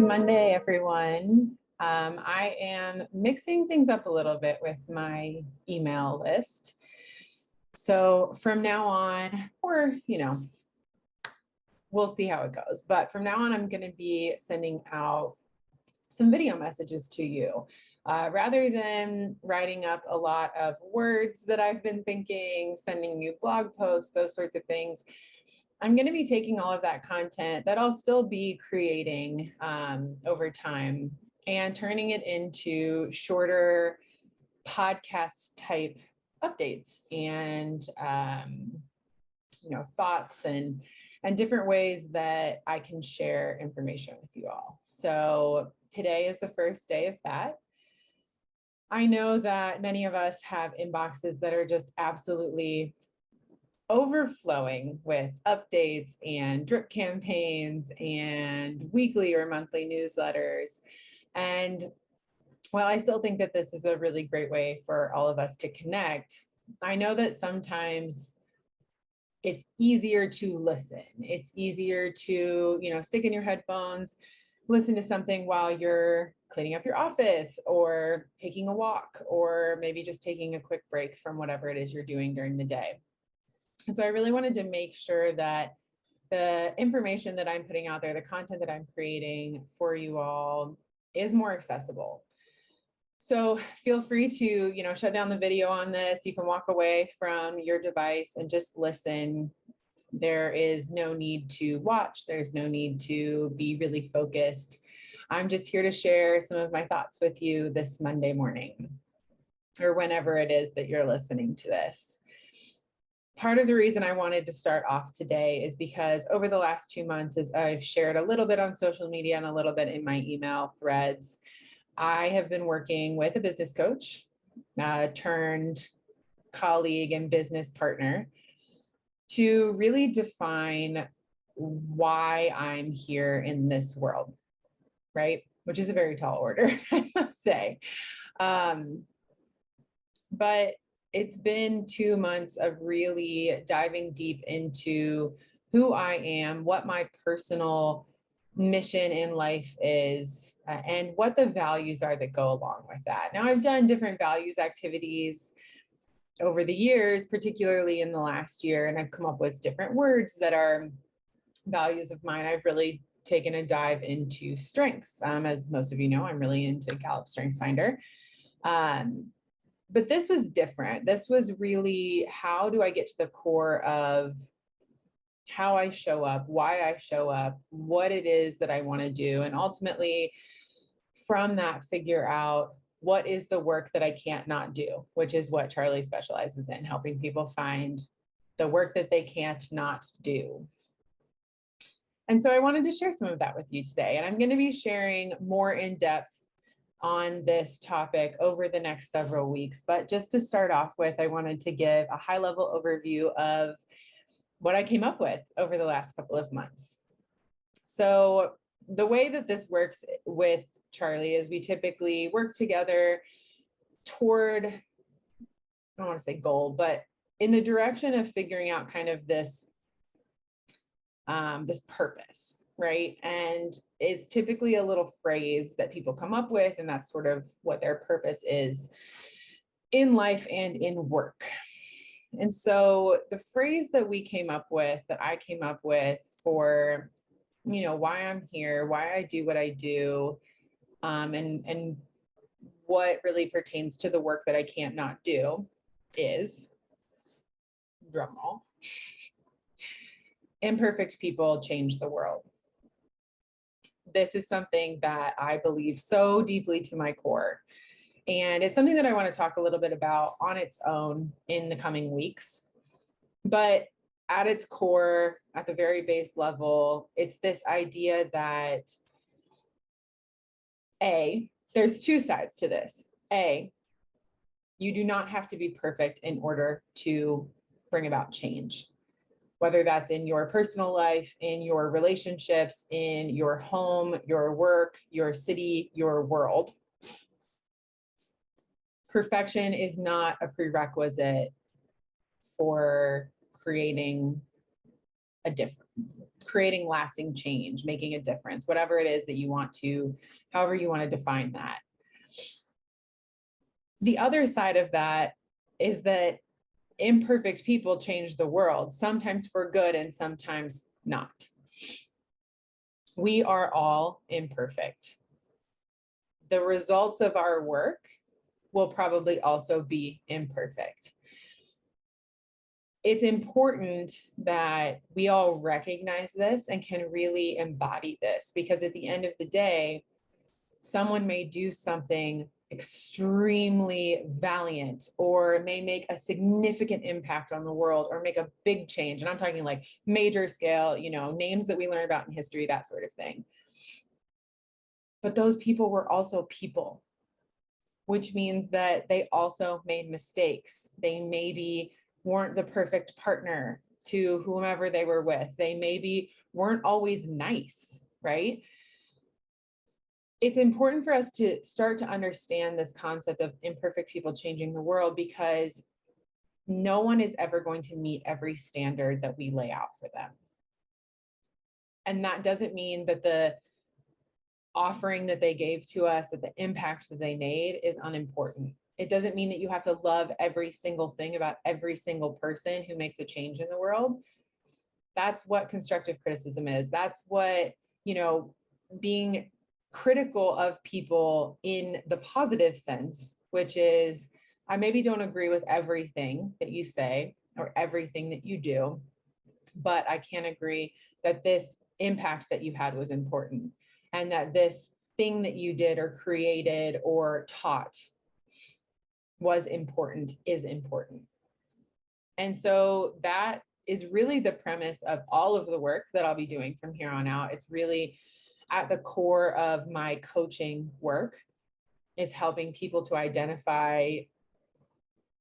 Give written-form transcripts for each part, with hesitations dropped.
Monday, everyone. I am mixing things up a little bit with my email list. So from now on, or, we'll see how it goes. But from now on, I'm going to be sending out some video messages to you. Rather than writing up a lot of words that I've been thinking, sending you blog posts, those sorts of things, I'm going to be taking all of that content that I'll still be creating over time and turning it into shorter podcast type updates and thoughts and different ways that I can share information with you all. So today is the first day of that. I know that many of us have inboxes that are just absolutely overflowing with updates and drip campaigns and weekly or monthly newsletters. And while I still think that this is a really great way for all of us to connect, I know that sometimes it's easier to listen. It's easier to, stick in your headphones, listen to something while you're cleaning up your office or taking a walk, or maybe just taking a quick break from whatever it is you're doing during the day. And so I really wanted to make sure that the information that I'm putting out there, the content that I'm creating for you all is more accessible. So feel free to, shut down the video on this. You can walk away from your device and just listen. There is no need to watch. There's no need to be really focused. I'm just here to share some of my thoughts with you this Monday morning, or whenever it is that you're listening to this. Part of the reason I wanted to start off today is because over the last 2 months, as I've shared a little bit on social media and a little bit in my email threads, I have been working with a business coach turned colleague and business partner to really define why I'm here in this world, right? Which is a very tall order, I must say. But it's been 2 months of really diving deep into who I am, what my personal mission in life is, and what the values are that go along with that. Now, I've done different values activities over the years, particularly in the last year, and I've come up with different words that are values of mine. I've really taken a dive into strengths. As most of you know, I'm really into Gallup Strengths Finder. But this was different. This was really, how do I get to the core of how I show up, why I show up, what it is that I want to do, and ultimately from that figure out what is the work that I can't not do, which is what Charlie specializes in, helping people find the work that they can't not do. And so I wanted to share some of that with you today. And I'm going to be sharing more in depth on this topic over the next several weeks. But just to start off with, I wanted to give a high-level overview of what I came up with over the last couple of months. So the way that this works with Charlie is we typically work together toward, I don't want to say goal, but in the direction of figuring out kind of this purpose, right? And it's typically a little phrase that people come up with, and that's sort of what their purpose is in life and in work. And so the phrase that we came up with, that I came up with for, why I'm here, why I do what I do, and what really pertains to the work that I can't not do is, drum roll, imperfect people change the world. This is something that I believe so deeply to my core. And it's something that I want to talk a little bit about on its own in the coming weeks. But at its core, at the very base level, it's this idea that there's two sides to this. You do not have to be perfect in order to bring about change, whether that's in your personal life, in your relationships, in your home, your work, your city, your world. Perfection is not a prerequisite for creating a difference, creating lasting change, making a difference, whatever it is that you want to, however you want to define that. The other side of that is that imperfect people change the world, sometimes for good and sometimes not. We are all imperfect. The results of our work will probably also be imperfect. It's important that we all recognize this and can really embody this, because at the end of the day, someone may do something extremely valiant or may make a significant impact on the world or make a big change. And I'm talking like major scale, you know, names that we learn about in history, that sort of thing. But those people were also people, which means that they also made mistakes. They maybe weren't the perfect partner to whomever they were with. They maybe weren't always nice, right? It's important for us to start to understand this concept of imperfect people changing the world, because no one is ever going to meet every standard that we lay out for them. And that doesn't mean that the offering that they gave to us, that the impact that they made is unimportant. It doesn't mean that you have to love every single thing about every single person who makes a change in the world. That's what constructive criticism is. That's what, you know, being critical of people in the positive sense, which is, I maybe don't agree with everything that you say or everything that you do, but I can agree that this impact that you had was important, and that this thing that you did or created or taught was important, is important. And so that is really the premise of all of the work that I'll be doing from here on out. It's really at the core of my coaching work, is helping people to identify,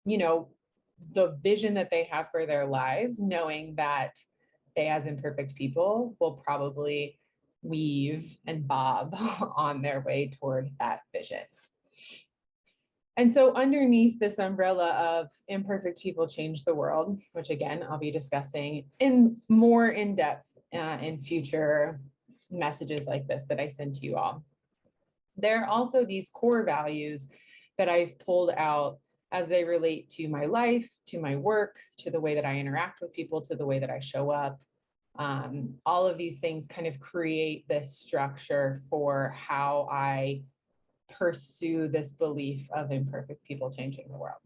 you know, the vision that they have for their lives, knowing that they as imperfect people will probably weave and bob on their way toward that vision. And so underneath this umbrella of imperfect people change the world, which again, I'll be discussing in more in depth in future messages like this that I send to you all, there are also these core values that I've pulled out as they relate to my life, to my work, to the way that I interact with people, to the way that I show up. All of these things kind of create this structure for how I pursue this belief of imperfect people changing the world.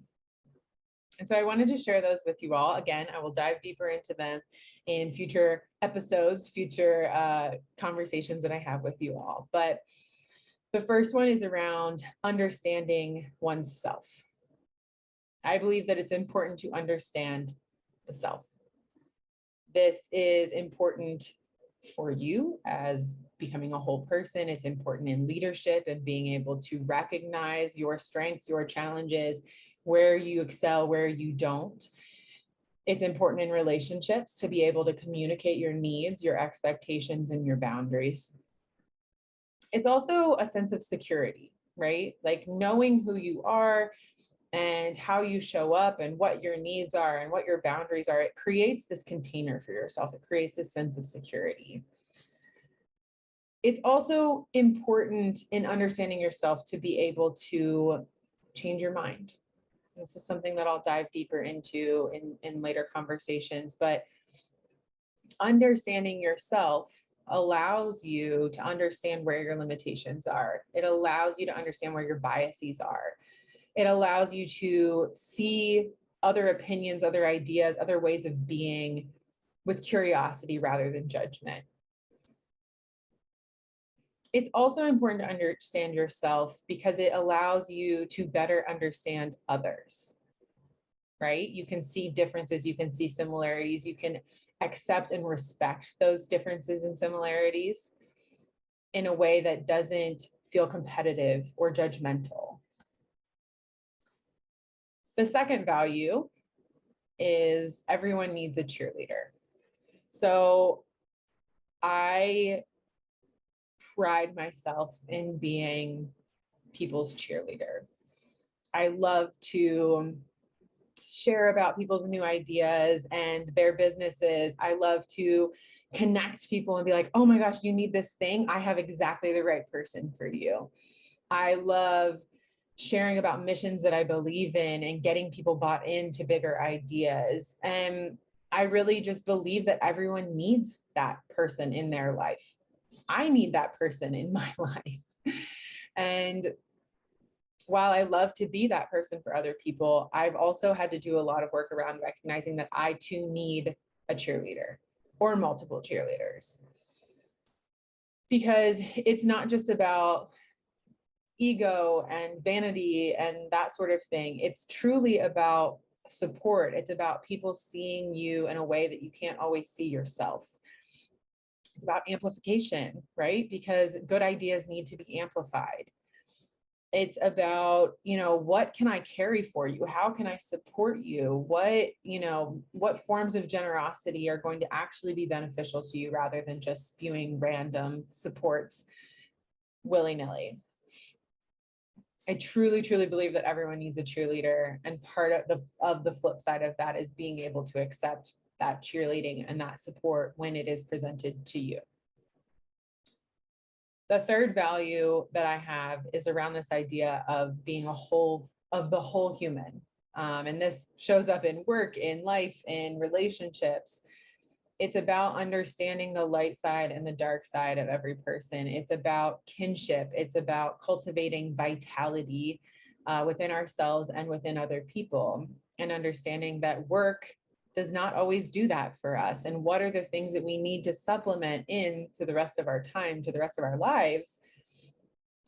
And so I wanted to share those with you all. Again, I will dive deeper into them in future episodes, future conversations that I have with you all. But the first one is around understanding one's self. I believe that it's important to understand the self. This is important for you as becoming a whole person. It's important in leadership and being able to recognize your strengths, your challenges, where you excel, where you don't. It's important in relationships to be able to communicate your needs, your expectations, and your boundaries. It's also a sense of security, right? Like knowing who you are and how you show up and what your needs are and what your boundaries are. It creates this container for yourself. It creates this sense of security. It's also important in understanding yourself to be able to change your mind. This is something that I'll dive deeper into in later conversations, but understanding yourself allows you to understand where your limitations are. It allows you to understand where your biases are. It allows you to see other opinions, other ideas, other ways of being with curiosity rather than judgment. It's also important to understand yourself because it allows you to better understand others, right? You can see differences, you can see similarities, you can accept and respect those differences and similarities in a way that doesn't feel competitive or judgmental. The second value is everyone needs a cheerleader. So I pride myself in being people's cheerleader. I love to share about people's new ideas and their businesses. I love to connect people and be like, oh my gosh, you need this thing. I have exactly the right person for you. I love sharing about missions that I believe in and getting people bought into bigger ideas. And I really just believe that everyone needs that person in their life. I need that person in my life. And while I love to be that person for other people, I've also had to do a lot of work around recognizing that I too need a cheerleader or multiple cheerleaders. Because it's not just about ego and vanity and that sort of thing. It's truly about support. It's about people seeing you in a way that you can't always see yourself. It's about amplification, right? Because good ideas need to be amplified. It's about, what can I carry for you? How can I support you? What forms of generosity are going to actually be beneficial to you rather than just spewing random supports willy-nilly. I truly, truly believe that everyone needs a cheerleader. And part of the flip side of that is being able to accept that cheerleading and that support when it is presented to you. The third value that I have is around this idea of being the whole human. And this shows up in work, in life, in relationships. It's about understanding the light side and the dark side of every person. It's about kinship. It's about cultivating vitality within ourselves and within other people, and understanding that work does not always do that for us. And what are the things that we need to supplement into the rest of our time, to the rest of our lives,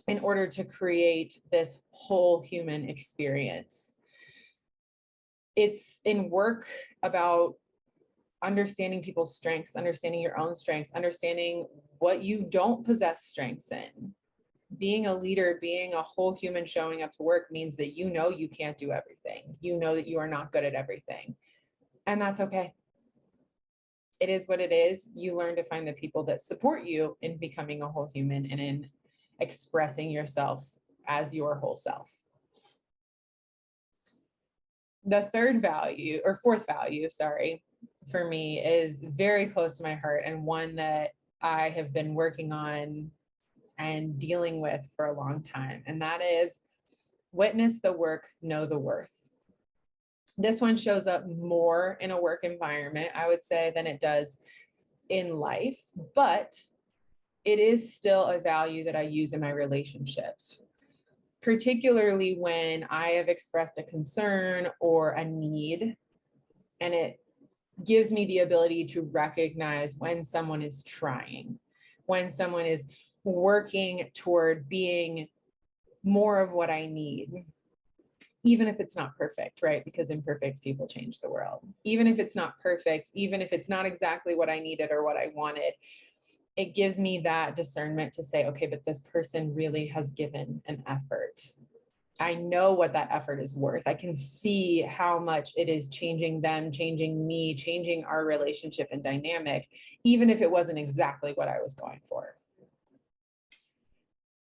in order to create this whole human experience. It's in work about understanding people's strengths, understanding your own strengths, understanding what you don't possess strengths in. Being a leader, being a whole human showing up to work means that you can't do everything. You know that you are not good at everything. And that's okay. It is what it is. You learn to find the people that support you in becoming a whole human and in expressing yourself as your whole self. The fourth value, for me is very close to my heart, and one that I have been working on and dealing with for a long time. And that is witness the work, know the worth. This one shows up more in a work environment, I would say, than it does in life, but it is still a value that I use in my relationships, particularly when I have expressed a concern or a need, and it gives me the ability to recognize when someone is trying, when someone is working toward being more of what I need, even if it's not perfect, right? Because imperfect people change the world. Even if it's not perfect, even if it's not exactly what I needed or what I wanted, it gives me that discernment to say, okay, but this person really has given an effort. I know what that effort is worth. I can see how much it is changing them, changing me, changing our relationship and dynamic, even if it wasn't exactly what I was going for.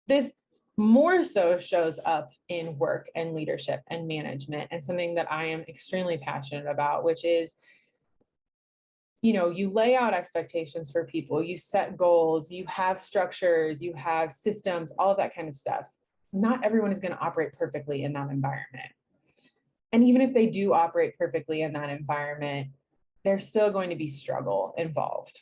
This more so shows up in work and leadership and management, and something that I am extremely passionate about, which is, you lay out expectations for people, you set goals, you have structures, you have systems, all of that kind of stuff. Not everyone is going to operate perfectly in that environment. And even if they do operate perfectly in that environment, there's still going to be struggle involved.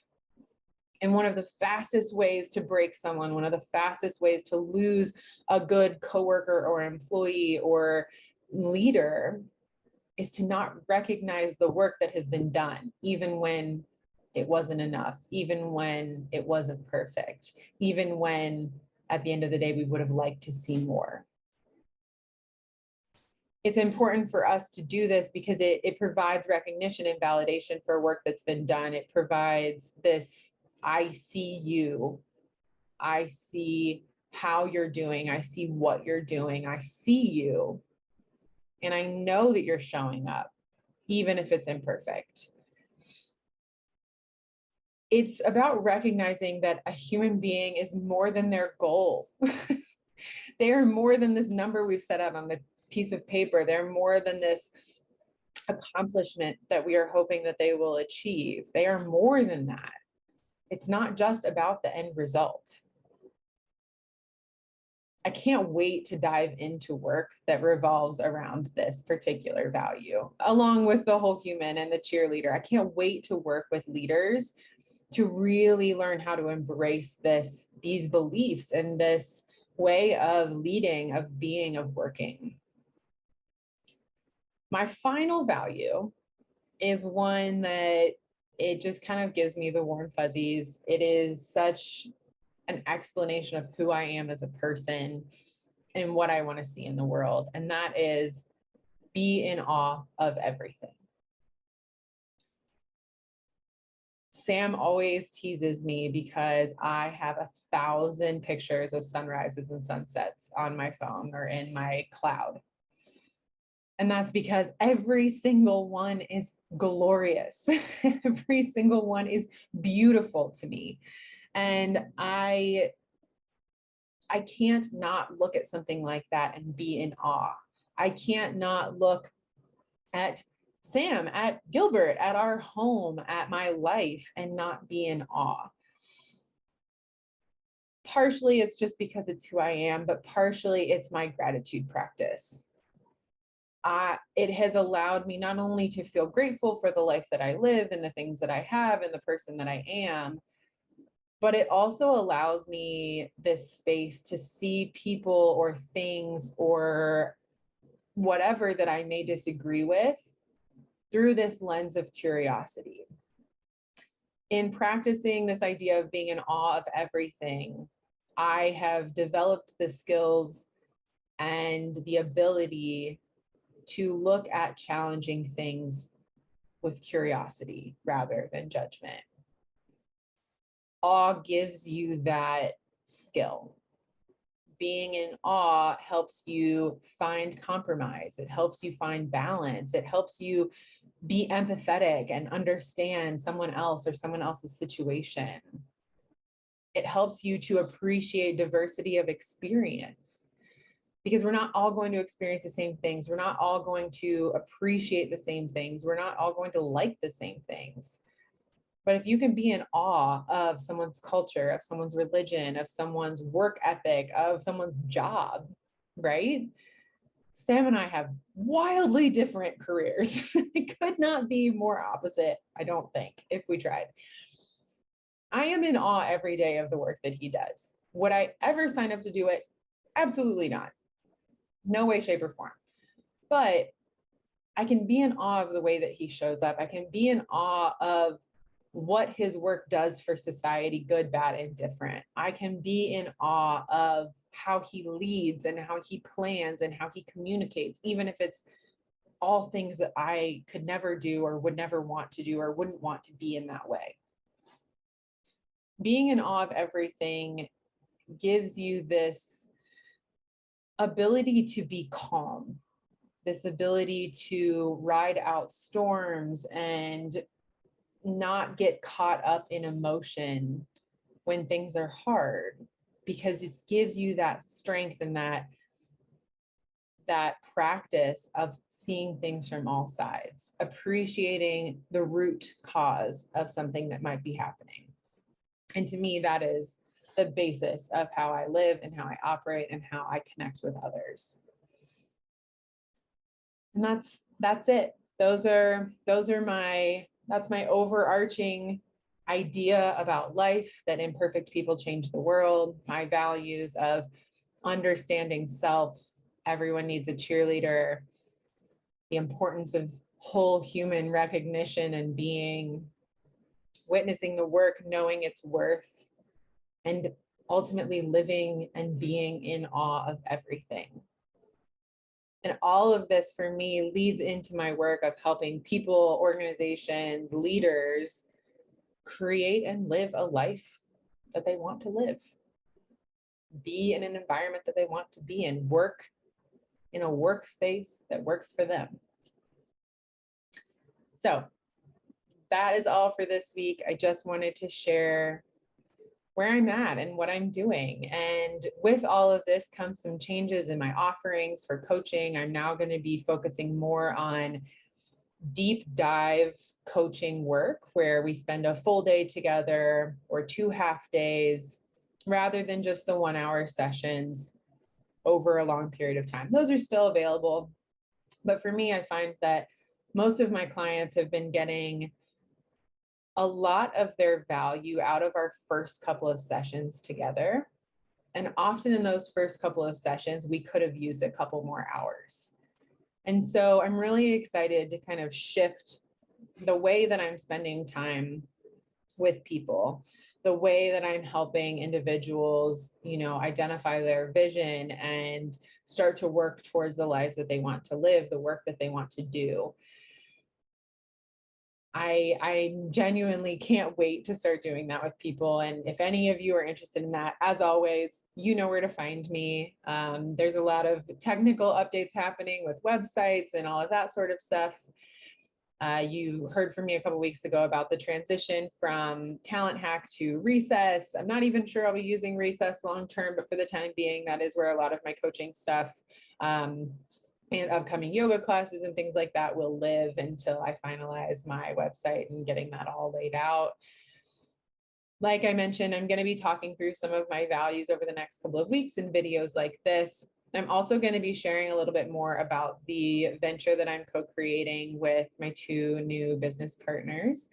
And one of the fastest ways to break someone, one of the fastest ways to lose a good coworker or employee or leader, is to not recognize the work that has been done, even when it wasn't enough, even when it wasn't perfect, even when at the end of the day, we would have liked to see more. It's important for us to do this because it provides recognition and validation for work that's been done. It provides this, I see you, I see how you're doing, I see what you're doing, I see you, and I know that you're showing up, even if it's imperfect. It's about recognizing that a human being is more than their goal. They are more than this number we've set out on the piece of paper. They're more than this accomplishment that we are hoping that they will achieve. They are more than that. It's not just about the end result. I can't wait to dive into work that revolves around this particular value, along with the whole human and the cheerleader. I can't wait to work with leaders to really learn how to embrace these beliefs and this way of leading, of being, of working. My final value is one that it just kind of gives me the warm fuzzies. It is such an explanation of who I am as a person and what I want to see in the world. And that is be in awe of everything. Sam always teases me because I have 1,000 pictures of sunrises and sunsets on my phone or in my cloud. And that's because every single one is glorious. Every single one is beautiful to me. And I can't not look at something like that and be in awe. I can't not look at Sam, at Gilbert, at our home, at my life, and not be in awe. Partially, it's just because it's who I am, but partially it's my gratitude practice. It has allowed me not only to feel grateful for the life that I live and the things that I have and the person that I am, but it also allows me this space to see people or things or whatever that I may disagree with through this lens of curiosity. In practicing this idea of being in awe of everything, I have developed the skills and the ability to look at challenging things with curiosity rather than judgment. Awe gives you that skill. Being in awe helps you find compromise. It helps you find balance. It helps you be empathetic and understand someone else or someone else's situation. It helps you to appreciate diversity of experience, because we're not all going to experience the same things. We're not all going to appreciate the same things. We're not all going to like the same things. But if you can be in awe of someone's culture, of someone's religion, of someone's work ethic, of someone's job, right? Sam and I have wildly different careers. It could not be more opposite, I don't think, if we tried. I am in awe every day of the work that he does. Would I ever sign up to do it? Absolutely not. No way, shape, or form. But I can be in awe of the way that he shows up. I can be in awe of what his work does for society, good, bad, and different. I can be in awe of how he leads and how he plans and how he communicates, even if it's all things that I could never do or would never want to do or wouldn't want to be in that way. Being in awe of everything gives you this ability to be calm, this ability to ride out storms and not get caught up in emotion when things are hard, because it gives you that strength and that practice of seeing things from all sides, appreciating the root cause of something that might be happening. And to me, that is the basis of how I live and how I operate and how I connect with others. And that's it. That's my overarching idea about life, that imperfect people change the world, my values of understanding self, everyone needs a cheerleader, the importance of whole human recognition and being, witnessing the work, knowing its worth, and ultimately living and being in awe of everything. And all of this for me leads into my work of helping people, organizations, leaders create and live a life that they want to live, be in an environment that they want to be in, work in a workspace that works for them. So that is all for this week. I just wanted to share where I'm at and what I'm doing. And with all of this comes some changes in my offerings for coaching. I'm now going to be focusing more on deep dive coaching work where we spend a full day together or 2 half days rather than just the 1 hour sessions over a long period of time. Those are still available. But for me, I find that most of my clients have been getting a lot of their value out of our first couple of sessions together. And often in those first couple of sessions, we could have used a couple more hours. And so I'm really excited to kind of shift the way that I'm spending time with people, the way that I'm helping individuals, identify their vision and start to work towards the lives that they want to live, the work that they want to do. I genuinely can't wait to start doing that with people. And if any of you are interested in that, as always, you know where to find me. There's a lot of technical updates happening with websites and all of that sort of stuff. You heard from me a couple of weeks ago about the transition from Talent Hack to Recess. I'm not even sure I'll be using Recess long term, but for the time being, that is where a lot of my coaching stuff and upcoming yoga classes and things like that will live until I finalize my website and getting that all laid out. Like I mentioned, I'm going to be talking through some of my values over the next couple of weeks in videos like this. I'm also going to be sharing a little bit more about the venture that I'm co-creating with my 2 new business partners.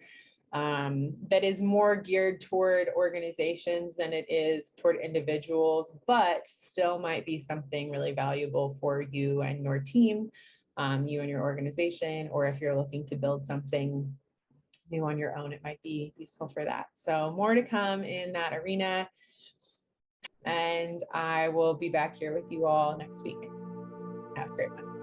That is more geared toward organizations than it is toward individuals, but still might be something really valuable for you and your team, you and your organization, or if you're looking to build something new on your own, it might be useful for that. So more to come in that arena. And I will be back here with you all next week. Have a great one.